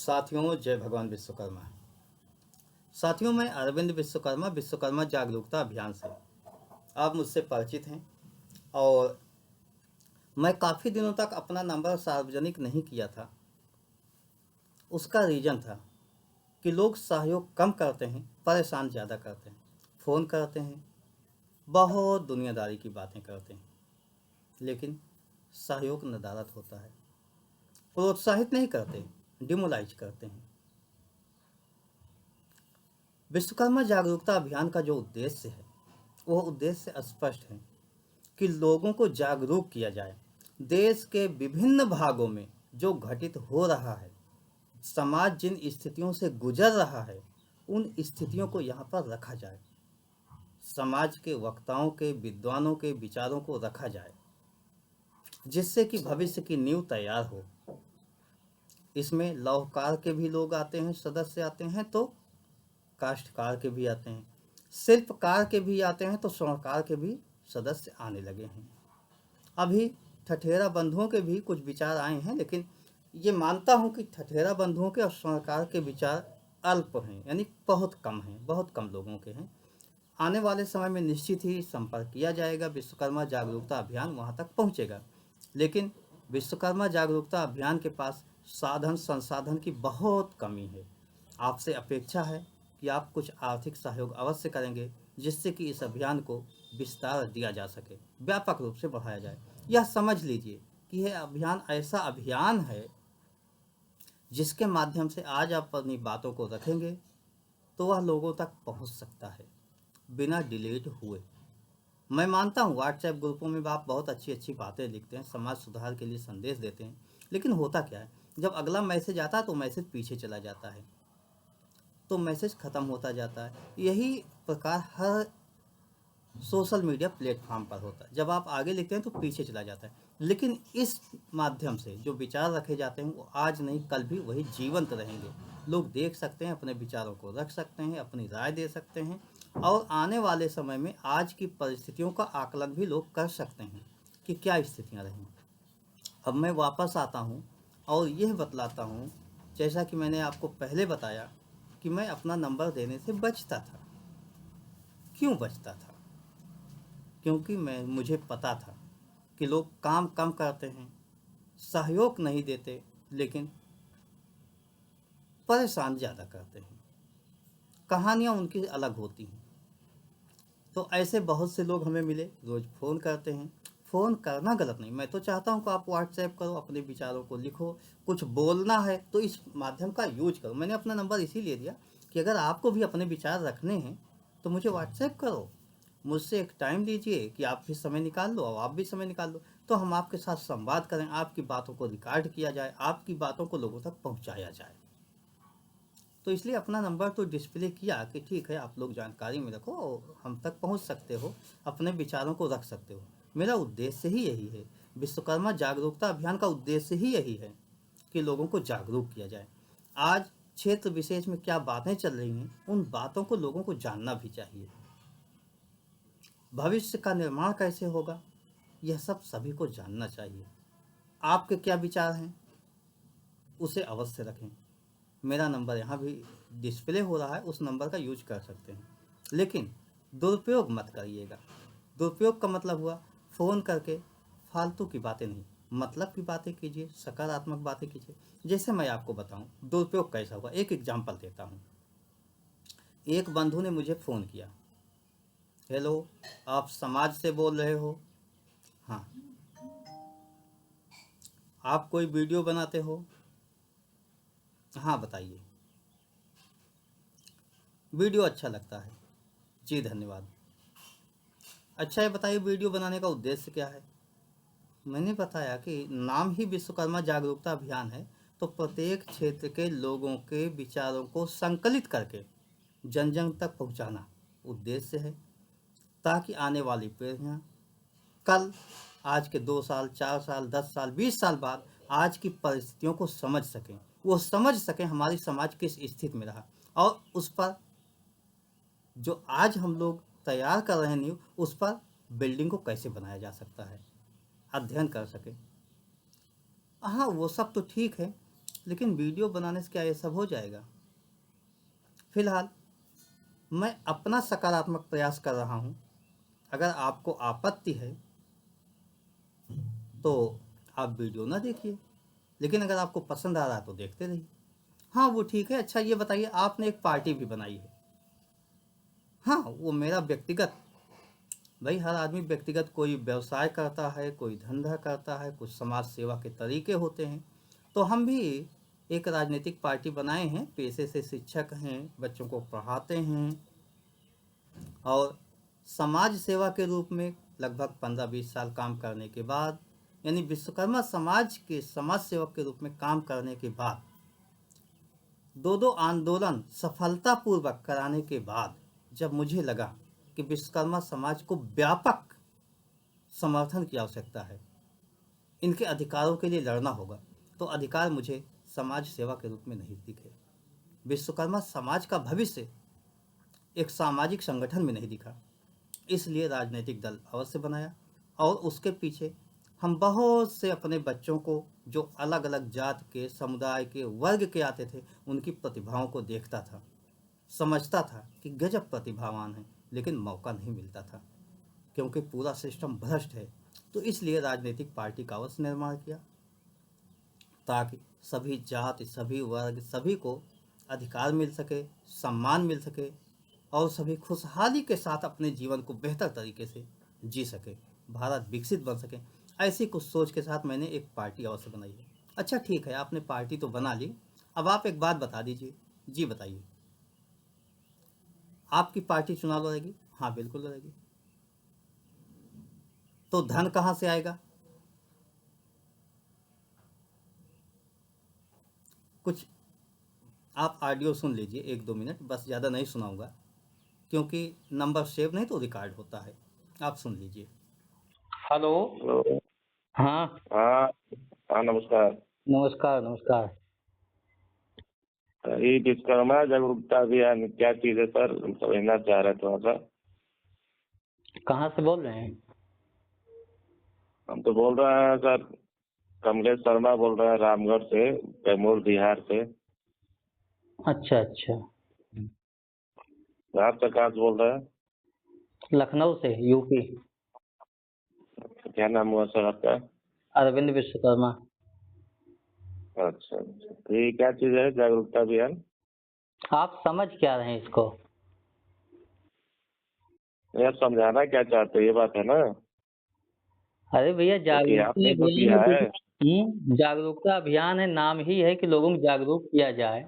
साथियों, जय भगवान विश्वकर्मा। साथियों, मैं अरविंद विश्वकर्मा विश्वकर्मा जागरूकता अभियान से आप मुझसे परिचित हैं। और मैं काफ़ी दिनों तक अपना नंबर सार्वजनिक नहीं किया था। उसका रीज़न था कि लोग सहयोग कम करते हैं, परेशान ज़्यादा करते हैं, फ़ोन करते हैं, बहुत दुनियादारी की बातें करते हैं, लेकिन सहयोग नदारद होता है। प्रोत्साहित नहीं करते, डिमोलाइज करते हैं। विश्वकर्मा जागरूकता अभियान का जो उद्देश्य है, वह उद्देश्य स्पष्ट है कि लोगों को जागरूक किया जाए। देश के विभिन्न भागों में जो घटित हो रहा है, समाज जिन स्थितियों से गुजर रहा है, उन स्थितियों को यहाँ पर रखा जाए। समाज के वक्ताओं के, विद्वानों के विचारों को रखा जाए, जिससे कि भविष्य की नींव तैयार हो। इसमें लौहकार के भी लोग आते हैं, सदस्य आते हैं, तो काष्ठकार के भी आते हैं, शिल्पकार के भी आते हैं, तो स्वर्णकार के भी सदस्य आने लगे हैं। अभी ठठेरा बंधुओं के भी कुछ विचार आए हैं, लेकिन ये मानता हूँ कि ठठेरा बंधुओं के और स्वर्णकार के विचार अल्प हैं, यानी बहुत कम हैं, बहुत कम लोगों के हैं। आने वाले समय में निश्चित ही संपर्क किया जाएगा, विश्वकर्मा जागरूकता अभियान वहाँ तक पहुँचेगा। लेकिन विश्वकर्मा जागरूकता अभियान के पास साधन संसाधन की बहुत कमी है। आपसे अपेक्षा है कि आप कुछ आर्थिक सहयोग अवश्य करेंगे, जिससे कि इस अभियान को विस्तार दिया जा सके, व्यापक रूप से बढ़ाया जाए। यह समझ लीजिए कि यह अभियान ऐसा अभियान है जिसके माध्यम से आज आप अपनी बातों को रखेंगे तो वह लोगों तक पहुंच सकता है बिना डिलीट हुए। मैं मानता हूँ व्हाट्सएप ग्रुपों में आप बहुत अच्छी अच्छी बातें लिखते हैं, समाज सुधार के लिए संदेश देते हैं, लेकिन होता क्या है, जब अगला मैसेज आता है तो मैसेज पीछे चला जाता है, तो मैसेज ख़त्म होता जाता है। यही प्रकार हर सोशल मीडिया प्लेटफॉर्म पर होता है, जब आप आगे लिखते हैं तो पीछे चला जाता है। लेकिन इस माध्यम से जो विचार रखे जाते हैं वो आज नहीं कल भी वही जीवंत रहेंगे। लोग देख सकते हैं, अपने विचारों को रख सकते हैं, अपनी राय दे सकते हैं, और आने वाले समय में आज की परिस्थितियों का आकलन भी लोग कर सकते हैं कि क्या स्थितियाँ रहीं। अब मैं वापस आता हूँ और यह बतलाता हूँ, जैसा कि मैंने आपको पहले बताया कि मैं अपना नंबर देने से बचता था। क्यों बचता था? क्योंकि मुझे पता था कि लोग काम कम करते हैं, सहयोग नहीं देते, लेकिन परेशान ज़्यादा करते हैं। कहानियाँ उनकी अलग होती हैं। तो ऐसे बहुत से लोग हमें मिले, रोज़ फ़ोन करते हैं। फ़ोन करना गलत नहीं, मैं तो चाहता हूँ कि आप व्हाट्सएप करो, अपने विचारों को लिखो, कुछ बोलना है तो इस माध्यम का यूज करो। मैंने अपना नंबर इसीलिए दिया कि अगर आपको भी अपने विचार रखने हैं तो मुझे व्हाट्सएप करो, मुझसे एक टाइम लीजिए कि आप भी समय निकाल लो और आप भी समय निकाल लो, तो हम आपके साथ संवाद करें, आपकी बातों को रिकॉर्ड किया जाए, आपकी बातों को लोगों तक पहुंचाया जाए। तो इसलिए अपना नंबर तो डिस्प्ले किया कि ठीक है, आप लोग जानकारी में रखो और हम तक पहुंच सकते हो, अपने विचारों को रख सकते हो। मेरा उद्देश्य ही यही है, विश्वकर्मा जागरूकता अभियान का उद्देश्य ही यही है कि लोगों को जागरूक किया जाए। आज क्षेत्र विशेष में क्या बातें चल रही हैं, उन बातों को लोगों को जानना भी चाहिए। भविष्य का निर्माण कैसे होगा, यह सब सभी को जानना चाहिए। आपके क्या विचार हैं, उसे अवश्य रखें। मेरा नंबर यहाँ भी डिस्प्ले हो रहा है, उस नंबर का यूज कर सकते हैं, लेकिन दुरुपयोग मत करिएगा। दुरुपयोग का मतलब हुआ फ़ोन करके फालतू की बातें नहीं, मतलब की बातें कीजिए, सकारात्मक बातें कीजिए। जैसे मैं आपको बताऊं दुरुपयोग कैसा हुआ, एक एग्जाम्पल देता हूं। एक बंधु ने मुझे फ़ोन किया, हेलो, आप समाज से बोल रहे हो? हाँ। आप कोई वीडियो बनाते हो? हाँ, बताइए। वीडियो अच्छा लगता है। जी, धन्यवाद। अच्छा, ये बताइए वीडियो बनाने का उद्देश्य क्या है? मैंने बताया कि नाम ही विश्वकर्मा जागरूकता अभियान है, तो प्रत्येक क्षेत्र के लोगों के विचारों को संकलित करके जन जन तक पहुंचाना उद्देश्य है, ताकि आने वाली पीढ़ियाँ कल, आज के 2 साल, 4 साल, 10 साल, 20 साल बाद आज की परिस्थितियों को समझ सकें, वो समझ सकें हमारी समाज किस स्थिति में रहा, और उस पर जो आज हम लोग तैयार कर रहे हैं नींव, उस पर बिल्डिंग को कैसे बनाया जा सकता है, अध्ययन कर सके। हाँ, वो सब तो ठीक है, लेकिन वीडियो बनाने से क्या ये सब हो जाएगा? फिलहाल मैं अपना सकारात्मक प्रयास कर रहा हूँ। अगर आपको आपत्ति है तो आप वीडियो ना देखिए, लेकिन अगर आपको पसंद आ रहा है तो देखते रहिए। हाँ वो ठीक है। अच्छा ये बताइए, आपने एक पार्टी भी बनाई है। हाँ वो मेरा व्यक्तिगत, भाई हर आदमी व्यक्तिगत कोई व्यवसाय करता है, कोई धंधा करता है, कुछ समाज सेवा के तरीके होते हैं। तो हम भी एक राजनीतिक पार्टी बनाए हैं, पेशे से शिक्षक हैं, बच्चों को पढ़ाते हैं और समाज सेवा के रूप में लगभग 15-20 साल काम करने के बाद, यानी विश्वकर्मा समाज के समाज सेवक के रूप में काम करने के बाद, दो आंदोलन सफलतापूर्वक कराने के बाद, जब मुझे लगा कि विश्वकर्मा समाज को व्यापक समर्थन की आवश्यकता है, इनके अधिकारों के लिए लड़ना होगा, तो अधिकार मुझे समाज सेवा के रूप में नहीं दिखे। विश्वकर्मा समाज का भविष्य एक सामाजिक संगठन में नहीं दिखा। इसलिए राजनीतिक दल अवश्य बनाया और उसके पीछे हम बहुत से अपने बच्चों को, जो अलग अलग जात के, समुदाय के, वर्ग के आते थे, उनकी प्रतिभाओं को देखता था, समझता था कि गजब प्रतिभावान है, लेकिन मौका नहीं मिलता था क्योंकि पूरा सिस्टम भ्रष्ट है। तो इसलिए राजनीतिक पार्टी का अवश्य निर्माण किया ताकि सभी जाति, सभी वर्ग, सभी को अधिकार मिल सके, सम्मान मिल सके और सभी खुशहाली के साथ अपने जीवन को बेहतर तरीके से जी सके, भारत विकसित बन सके। ऐसी कुछ सोच के साथ मैंने एक पार्टी अवश्य बनाई है। अच्छा ठीक है, आपने पार्टी तो बना ली, अब आप एक बात बता दीजिए। जी बताइए, आपकी पार्टी चुनाव लड़ेगी? हाँ बिल्कुल लड़ेगी। तो धन कहाँ से आएगा? कुछ आप ऑडियो सुन लीजिए, 1-2 मिनट बस, ज़्यादा नहीं सुनाऊंगा क्योंकि नंबर सेव नहीं तो रिकॉर्ड होता है। आप सुन लीजिए। हेलो। हेलो। हाँ हाँ। हाँ, नमस्कार। नमस्कार नमस्कार। ये विश्वकर्मा जागरूकता अभियान क्या चीज है सर, हम समझना चाह रहे थे थोड़ा सा। कहाँ से बोल रहे हैं? हम तो बोल रहे हैं सर, कमलेश शर्मा बोल रहे हैं, रामगढ़ से, कैमूर बिहार से। अच्छा अच्छा। आप सर कहाँ से बोल रहे हैं? लखनऊ से, यूपी। क्या नाम हुआ सर आपका? अरविंद विश्वकर्मा। अच्छा अच्छा, तो ये क्या चीज है जागरूकता अभियान? आप समझ क्या रहे हैं इसको? ये आप समझाना क्या चाहते हैं, ये बात है ना, अरे भैया क्योंकि जागरूकता आपने तो अभियान दिया है है। जागरूकता अभियान है, नाम ही है कि लोगों को जागरूक किया जाए।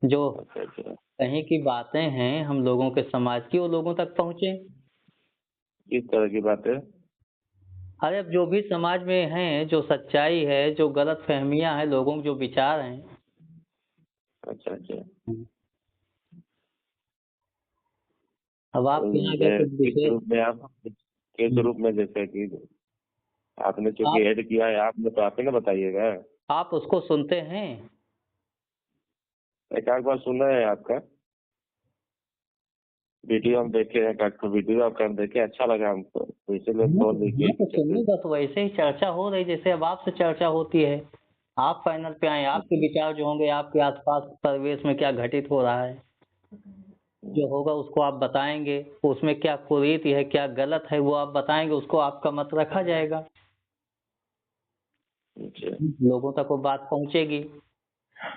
जो अच्छा अच्छा, कहीं की बातें हैं हम लोगों के समाज की, वो लोगों तक पहुँचे। किस तरह की बात है? अरे अब जो भी समाज में हैं, जो सच्चाई है, जो गलत फहमियां हैं, लोगों के जो विचार हैं। अच्छा अच्छा, अब तो आपके यहाँ अगर जैसे कुछ किस विशेष। रूप में आप, किस रूप में, जैसे कि आपने चूंकि आप ऐड किया है आपने, तो आप ही ना बताइएगा। आप उसको सुनते हैं? एक आध बार सुना है आपका वीडियो, हम देखे हैं, आपका वीडियो आपका हम देखे, अच्छा लगा हमको, तो इसीलिए फोन भी किए हाँ तो कि सुनिए, कैसे। बस वैसे ही चर्चा हो रही जैसे अब आपसे चर्चा होती है। आप पैनल पे आए, आपके विचार जो होंगे, आपके आसपास परिवेश में क्या घटित हो रहा है, जो होगा उसको आप बताएंगे। उसमें क्या कुरीति है, क्या गलत है, वो आप बताएंगे, उसको आपका मत रखा जाएगा। अच्छा। लोगों तक वो बात पहुंचेगी।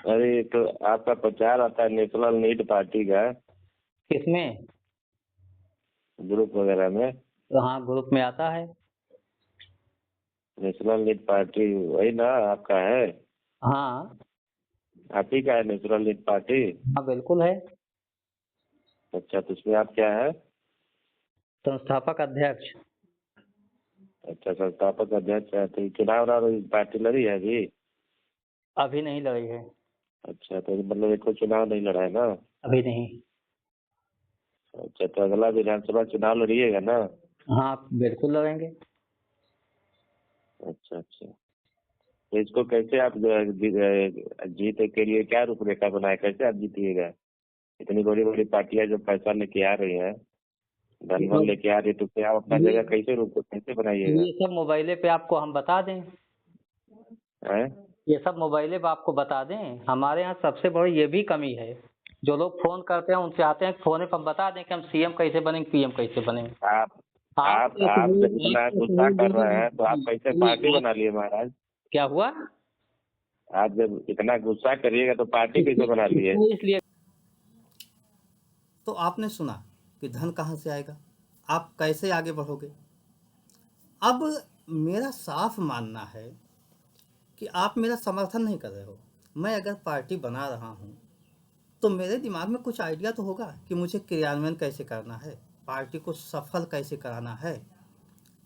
अरे तो आपका प्रचार आता है नेशनल नीड पार्टी का किसमें? ग्रुप वगैरह में? तो हाँ, ग्रुप में आता है। नेशनल नीड पार्टी वही ना आपका है? हाँ आप ही का है नेशनल नीड पार्टी? हाँ बिल्कुल है। अच्छा, तो उसमें आप क्या है? संस्थापक अध्यक्ष। अच्छा, संस्थापक अध्यक्ष है। तो चुनाव पार्टी लड़ी है अभी? अभी नहीं लड़ी है। अच्छा, तो मतलब एक को चुनाव नहीं लड़ा है ना? अभी नहीं। अच्छा, तो अगला विधानसभा चुनाव लड़िएगा ना? हाँ बिल्कुल लड़ेंगे। अच्छा अच्छा, तो इसको कैसे आप जो है जीत के लिए क्या रूपरेखा बनाए, कैसे आप जीतिएगा? इतनी बड़ी बड़ी पार्टियां जो पैसा लेके आ रही हैं, ये धनबल सब लेके आ रही है, तो क्या आप अपना ये जगह कैसे रूप कैसे बनाइएगा? ये सब मोबाइले पे आपको हम बता दें। हैं? ये सब मोबाइले पे आपको बता दें, हमारे यहाँ सबसे बड़ी ये भी कमी है। जो लोग फ़ोन करते हैं उनसे आते हैं फ़ोन पे हम बता दें कि हम सीएम कैसे बनेंगे, पीएम कैसे बनेंगे। आप आप आप तो आप सहयोग जब आप इतना तो गुस्सा सहयोग कर दोनों रहे हैं तो आप जी, कैसे सुनिए पार्टी आप बना लिए महाराज? क्या हुआ? आप जब इतना गुस्सा करिएगा तो पार्टी कैसे बना लिए? इसलिए तो आपने सुना कि धन कहाँ से आएगा, आप कैसे आगे बढ़ोगे। अब मेरा साफ मानना है कि आप मेरा समर्थन नहीं कर रहे हो। मैं अगर पार्टी बना रहा हूँ तो मेरे दिमाग में कुछ आइडिया तो होगा कि मुझे क्रियान्वयन कैसे करना है, पार्टी को सफल कैसे कराना है,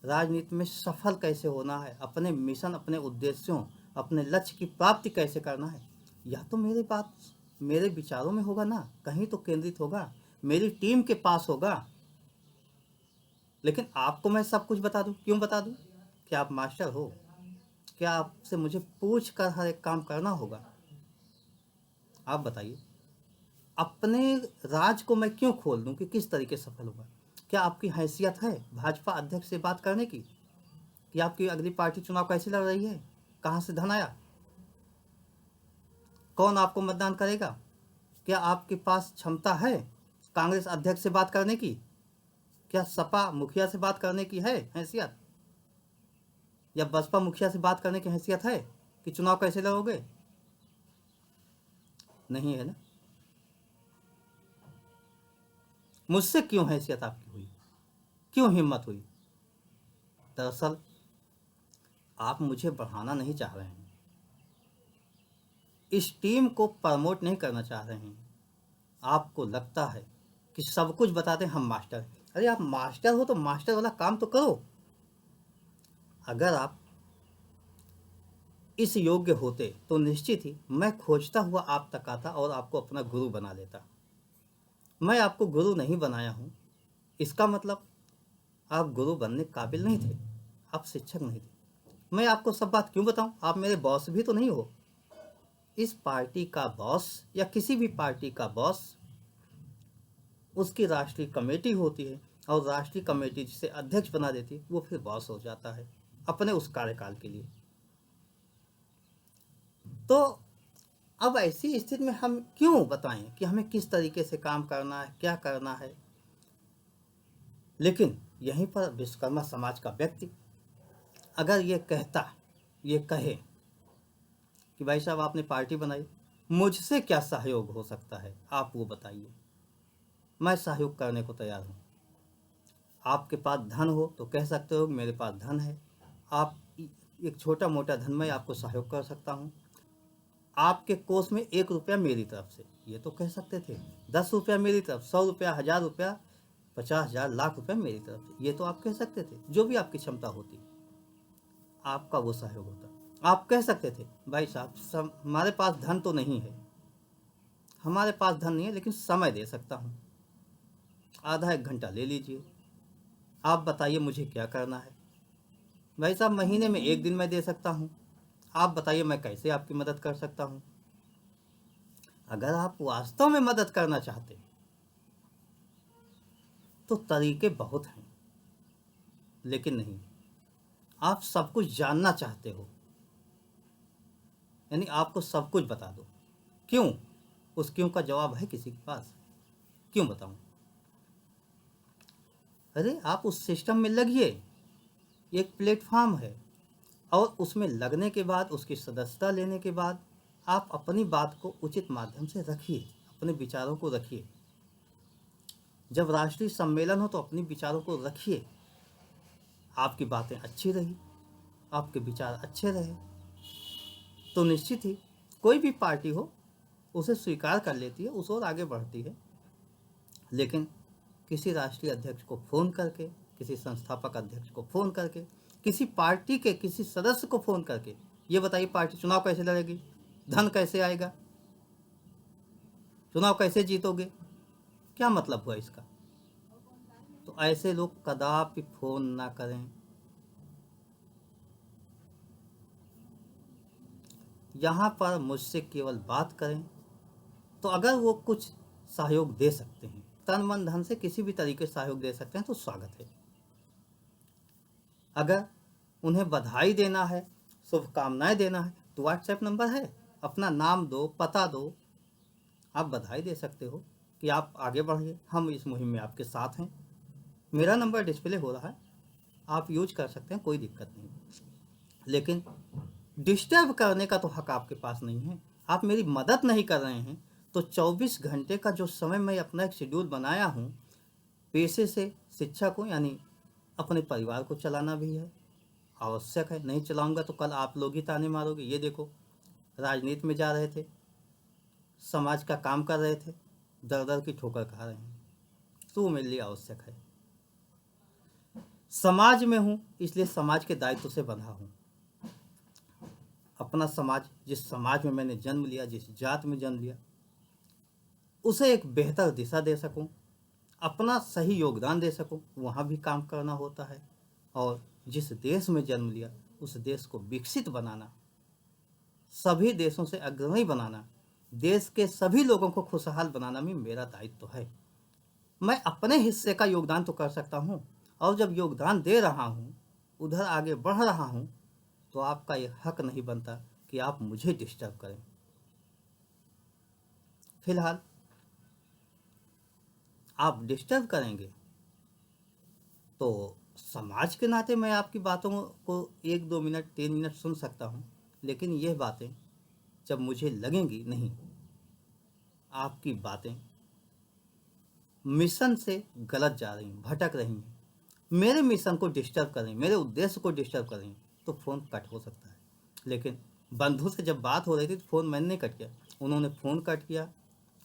राजनीति में सफल कैसे होना है, अपने मिशन, अपने उद्देश्यों, अपने लक्ष्य की प्राप्ति कैसे करना है। यह तो मेरे बात मेरे विचारों में होगा ना, कहीं तो केंद्रित होगा, मेरी टीम के पास होगा। लेकिन आपको मैं सब कुछ बता दूं, क्यों बता दूं? क्या आप मास्टर हो? क्या आपसे मुझे पूछ कर हर एक काम करना होगा? आप बताइए। अपने राज को मैं क्यों खोल दूं कि किस तरीके से सफल होगा? क्या आपकी हैसियत है भाजपा अध्यक्ष से बात करने की कि आपकी अगली पार्टी चुनाव कैसे लड़ रही है, कहाँ से धन आया, कौन आपको मतदान करेगा? क्या आपके पास क्षमता है कांग्रेस अध्यक्ष से बात करने की? क्या सपा मुखिया से बात करने की है हैसियत, या बसपा मुखिया से बात करने की हैसियत है कि चुनाव कैसे लड़ोगे? नहीं है ना। मुझसे क्यों हैसियत आपकी हुई, क्यों हिम्मत हुई? दरअसल आप मुझे बढ़ाना नहीं चाह रहे हैं, इस टीम को प्रमोट नहीं करना चाह रहे हैं। आपको लगता है कि सब कुछ बताते हैं हम मास्टर हैं। अरे आप मास्टर हो तो मास्टर वाला काम तो करो। अगर आप इस योग्य होते तो निश्चित ही मैं खोजता हुआ आप तक आता और आपको अपना गुरु बना लेता। मैं आपको गुरु नहीं बनाया हूँ, इसका मतलब आप गुरु बनने काबिल नहीं थे, आप शिक्षक नहीं थे। मैं आपको सब बात क्यों बताऊं? आप मेरे बॉस भी तो नहीं हो। इस पार्टी का बॉस या किसी भी पार्टी का बॉस, उसकी राष्ट्रीय कमेटी होती है और राष्ट्रीय कमेटी जिसे अध्यक्ष बना देती है वो फिर बॉस हो जाता है अपने उस कार्यकाल के लिए। तो अब ऐसी स्थिति में हम क्यों बताएं कि हमें किस तरीके से काम करना है, क्या करना है। लेकिन यहीं पर विश्वकर्मा समाज का व्यक्ति अगर ये कहे कि भाई साहब आपने पार्टी बनाई, मुझसे क्या सहयोग हो सकता है, आप वो बताइए। मैं सहयोग करने को तैयार हूँ। आपके पास धन हो तो कह सकते हो मेरे पास धन है, आप एक छोटा मोटा धन में आपको सहयोग कर सकता हूँ। आपके कोष में 1 रुपया मेरी तरफ से, ये तो कह सकते थे। 10 रुपया मेरी तरफ, 100 रुपया, 1000 रुपया, 50,000, लाख रुपया मेरी तरफ से, ये तो आप कह सकते थे। जो भी आपकी क्षमता होती आपका वो सहयोग होता। आप कह सकते थे भाई साहब हमारे पास धन तो नहीं है, हमारे पास धन नहीं है लेकिन समय दे सकता हूँ, आधा 1 घंटा ले लीजिए, आप बताइए मुझे क्या करना है। भाई साहब महीने में 1 दिन मैं दे सकता हूँ, आप बताइए मैं कैसे आपकी मदद कर सकता हूँ। अगर आप वास्तव में मदद करना चाहते तो तरीके बहुत हैं, लेकिन नहीं, आप सब कुछ जानना चाहते हो, यानी आपको सब कुछ बता दो। क्यों? उस क्यों का जवाब है किसी के पास? क्यों बताऊं? अरे आप उस सिस्टम में लगिए, एक प्लेटफॉर्म है, और उसमें लगने के बाद, उसकी सदस्यता लेने के बाद आप अपनी बात को उचित माध्यम से रखिए, अपने विचारों को रखिए। जब राष्ट्रीय सम्मेलन हो तो अपने विचारों को रखिए। आपकी बातें अच्छी रही, आपके विचार अच्छे रहे तो निश्चित ही कोई भी पार्टी हो उसे स्वीकार कर लेती है, उस ओर आगे बढ़ती है। लेकिन किसी राष्ट्रीय अध्यक्ष को फ़ोन करके, किसी संस्थापक अध्यक्ष को फ़ोन करके, किसी पार्टी के किसी सदस्य को फ़ोन करके ये बताइए पार्टी चुनाव कैसे लड़ेगी, धन कैसे आएगा, चुनाव कैसे जीतोगे, क्या मतलब हुआ इसका? तो ऐसे लोग कदापि फ़ोन ना करें। यहाँ पर मुझसे केवल बात करें। तो अगर वो कुछ सहयोग दे सकते हैं, तन मन धन से किसी भी तरीके से सहयोग दे सकते हैं तो स्वागत है। अगर उन्हें बधाई देना है, शुभकामनाएं देना है तो व्हाट्सएप नंबर है, अपना नाम दो, पता दो, आप बधाई दे सकते हो कि आप आगे बढ़िए, हम इस मुहिम में आपके साथ हैं। मेरा नंबर डिस्प्ले हो रहा है, आप यूज कर सकते हैं, कोई दिक्कत नहीं। लेकिन डिस्टर्ब करने का तो हक आपके पास नहीं है। आप मेरी मदद नहीं कर रहे हैं तो 24 घंटे का जो समय मैं अपना एक शेड्यूल बनाया हूँ, पेशे से शिक्षा को यानी अपने परिवार को चलाना भी है, आवश्यक है। नहीं चलाऊंगा तो कल आप लोग ही ताने मारोगे। ये देखो, राजनीति में जा रहे थे, समाज का काम कर रहे थे, दर दर की ठोकर खा रहे हैं, तो वो मेरे लिए आवश्यक है। समाज में हूँ इसलिए समाज के दायित्व से बंधा हूँ। अपना समाज, जिस समाज में मैंने जन्म लिया, जिस जात में जन्म लिया, उसे एक बेहतर दिशा दे सकूं, अपना सही योगदान दे सकूं, वहाँ भी काम करना होता है। और जिस देश में जन्म लिया उस देश को विकसित बनाना, सभी देशों से अग्रणी बनाना, देश के सभी लोगों को खुशहाल बनाना भी मेरा दायित्व है। मैं अपने हिस्से का योगदान तो कर सकता हूँ, और जब योगदान दे रहा हूँ, उधर आगे बढ़ रहा हूँ, तो आपका ये हक नहीं बनता कि आप मुझे डिस्टर्ब करें। फिलहाल आप डिस्टर्ब करेंगे तो समाज के नाते मैं आपकी बातों को 1-2 मिनट 3 मिनट सुन सकता हूँ, लेकिन यह बातें जब मुझे लगेंगी नहीं, आपकी बातें मिशन से गलत जा रही हैं, भटक रही हैं, मेरे मिशन को डिस्टर्ब कर रही हैं, मेरे उद्देश्य को डिस्टर्ब कर रही हैं, तो फ़ोन कट हो सकता है। लेकिन बंधु से जब बात हो रही थी तो फ़ोन मैंने नहीं कट किया, उन्होंने फ़ोन कट किया,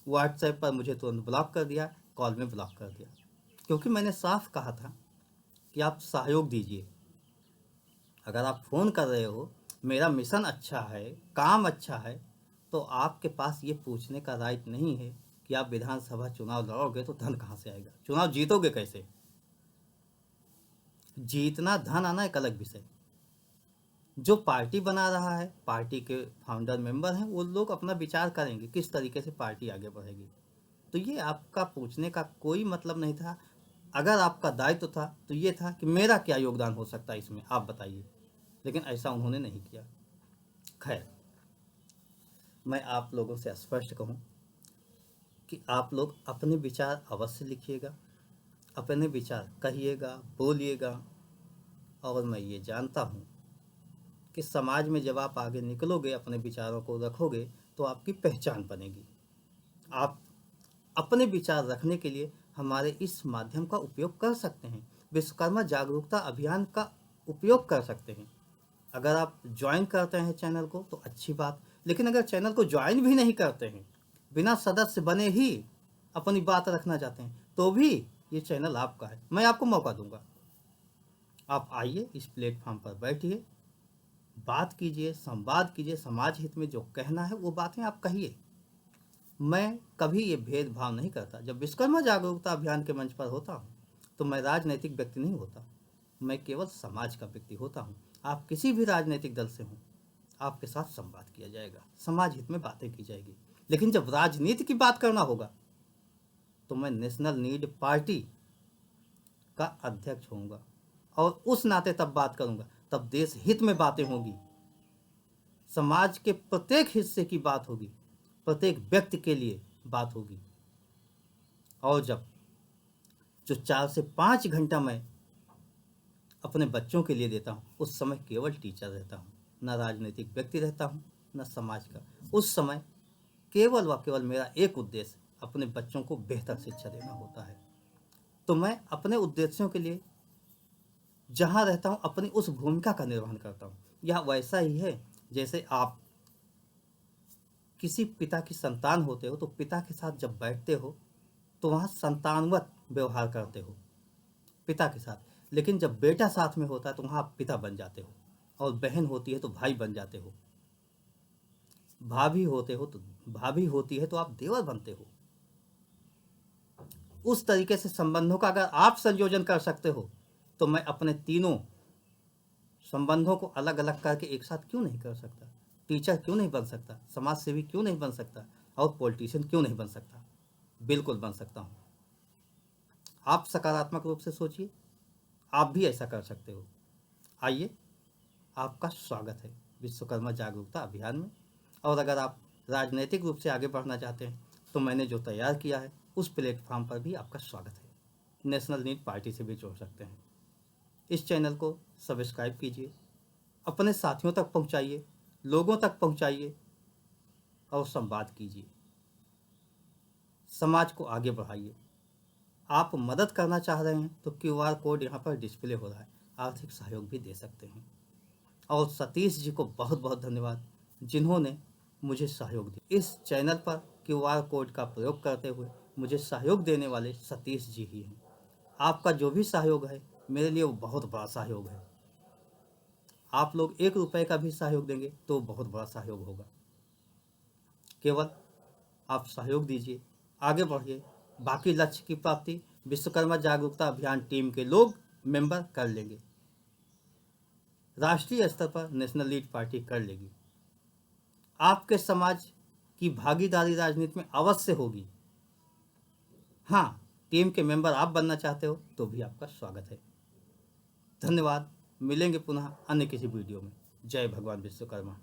व्हाट्सएप पर मुझे तुरंत ब्लॉक कर दिया, कॉल में ब्लॉक कर दिया, क्योंकि मैंने साफ कहा था कि आप सहयोग दीजिए। अगर आप फ़ोन कर रहे हो, मेरा मिशन अच्छा है, काम अच्छा है, तो आपके पास ये पूछने का राइट नहीं है कि आप विधानसभा चुनाव लड़ोगे तो धन कहाँ से आएगा, चुनाव जीतोगे कैसे। जीतना धन आना एक अलग विषय। जो पार्टी बना रहा है, पार्टी के फाउंडर मेंबर हैं, वो लोग अपना विचार करेंगे किस तरीके से पार्टी आगे बढ़ेगी। तो ये आपका पूछने का कोई मतलब नहीं था। अगर आपका दायित्व था तो ये था कि मेरा क्या योगदान हो सकता है इसमें, आप बताइए। लेकिन ऐसा उन्होंने नहीं किया। खैर, मैं आप लोगों से स्पष्ट कहूँ कि आप लोग अपने विचार अवश्य लिखिएगा, अपने विचार कहिएगा, बोलिएगा। और मैं ये जानता हूँ कि समाज में जब आप आगे निकलोगे, अपने विचारों को रखोगे, तो आपकी पहचान बनेगी। आप अपने विचार रखने के लिए हमारे इस माध्यम का उपयोग कर सकते हैं, विश्वकर्मा जागरूकता अभियान का उपयोग कर सकते हैं। अगर आप ज्वाइन करते हैं चैनल को तो अच्छी बात, लेकिन अगर चैनल को ज्वाइन भी नहीं करते हैं, बिना सदस्य बने ही अपनी बात रखना चाहते हैं, तो भी ये चैनल आपका है, मैं आपको मौका दूंगा। आप आइए, इस प्लेटफॉर्म पर बैठिए, बात कीजिए, संवाद कीजिए, समाज हित में जो कहना है वो बातें आप कहिए। मैं कभी ये भेदभाव नहीं करता। जब विश्वकर्मा जागरूकता अभियान के मंच पर होता हूँ तो मैं राजनीतिक व्यक्ति नहीं होता, मैं केवल समाज का व्यक्ति होता हूँ। आप किसी भी राजनीतिक दल से हों, आपके साथ संवाद किया जाएगा, समाज हित में बातें की जाएगी। लेकिन जब राजनीति की बात करना होगा तो मैं नेशनल नीड पार्टी का अध्यक्ष होऊंगा, और उस नाते तब बात करूंगा, तब देश हित में बातें होगी, समाज के प्रत्येक हिस्से की बात होगी, प्रत्येक व्यक्ति के लिए बात होगी। और जब जो 4 से 5 घंटा मैं अपने बच्चों के लिए देता हूँ, उस समय केवल टीचर रहता हूँ, न राजनीतिक व्यक्ति रहता हूँ, न समाज का। उस समय केवल व केवल मेरा एक उद्देश्य अपने बच्चों को बेहतर शिक्षा देना होता है। तो मैं अपने उद्देश्यों के लिए जहाँ रहता हूँ अपनी उस भूमिका का निर्वहन करता हूँ। यह वैसा ही है जैसे आप किसी पिता की संतान होते हो, तो पिता के साथ जब बैठते हो तो वहाँ संतानवत व्यवहार करते हो पिता के साथ, लेकिन जब बेटा साथ में होता है तो वहाँ आप पिता बन जाते हो, और बहन होती है तो भाई बन जाते हो, भाभी होती है तो आप देवर बनते हो। उस तरीके से संबंधों का अगर आप संयोजन कर सकते हो तो मैं अपने तीनों संबंधों को अलग अलग करके एक साथ क्यों नहीं कर सकता। टीचर क्यों नहीं बन सकता, समाज सेवी क्यों नहीं बन सकता, और पॉलिटिशियन क्यों नहीं बन सकता। बिल्कुल बन सकता हूँ। आप सकारात्मक रूप से सोचिए, आप भी ऐसा कर सकते हो। आइए, आपका स्वागत है। विश्वकर्मा जागरूकता अभियान में। और अगर आप राजनीतिक रूप से आगे बढ़ना चाहते हैं तो मैंने जो तैयार किया है उस प्लेटफॉर्म पर भी आपका स्वागत है। नेशनल नीड पार्टी से भी जोड़ सकते हैं। इस चैनल को सब्सक्राइब कीजिए, अपने साथियों तक पहुंचाइए, लोगों तक पहुंचाइए और संवाद कीजिए, समाज को आगे बढ़ाइए। आप मदद करना चाह रहे हैं तो QR कोड यहाँ पर डिस्प्ले हो रहा है, आर्थिक सहयोग भी दे सकते हैं। और सतीश जी को बहुत बहुत धन्यवाद जिन्होंने मुझे सहयोग दिया। इस चैनल पर QR कोड का प्रयोग करते हुए मुझे सहयोग देने वाले सतीश जी ही हैं। आपका जो भी सहयोग है मेरे लिए वो बहुत बड़ा सहयोग है। आप लोग 1 रुपये का भी सहयोग देंगे तो बहुत बड़ा सहयोग होगा। केवल आप सहयोग दीजिए, आगे बढ़िए। बाकी लक्ष्य की प्राप्ति विश्वकर्मा जागरूकता अभियान टीम के लोग मेंबर कर लेंगे, राष्ट्रीय स्तर पर नेशनल लीड पार्टी कर लेगी। आपके समाज की भागीदारी राजनीति में अवश्य होगी। हाँ, टीम के मेंबर आप बनना चाहते हो तो भी आपका स्वागत है। धन्यवाद। मिलेंगे पुनः अन्य किसी वीडियो में। जय भगवान विश्वकर्मा।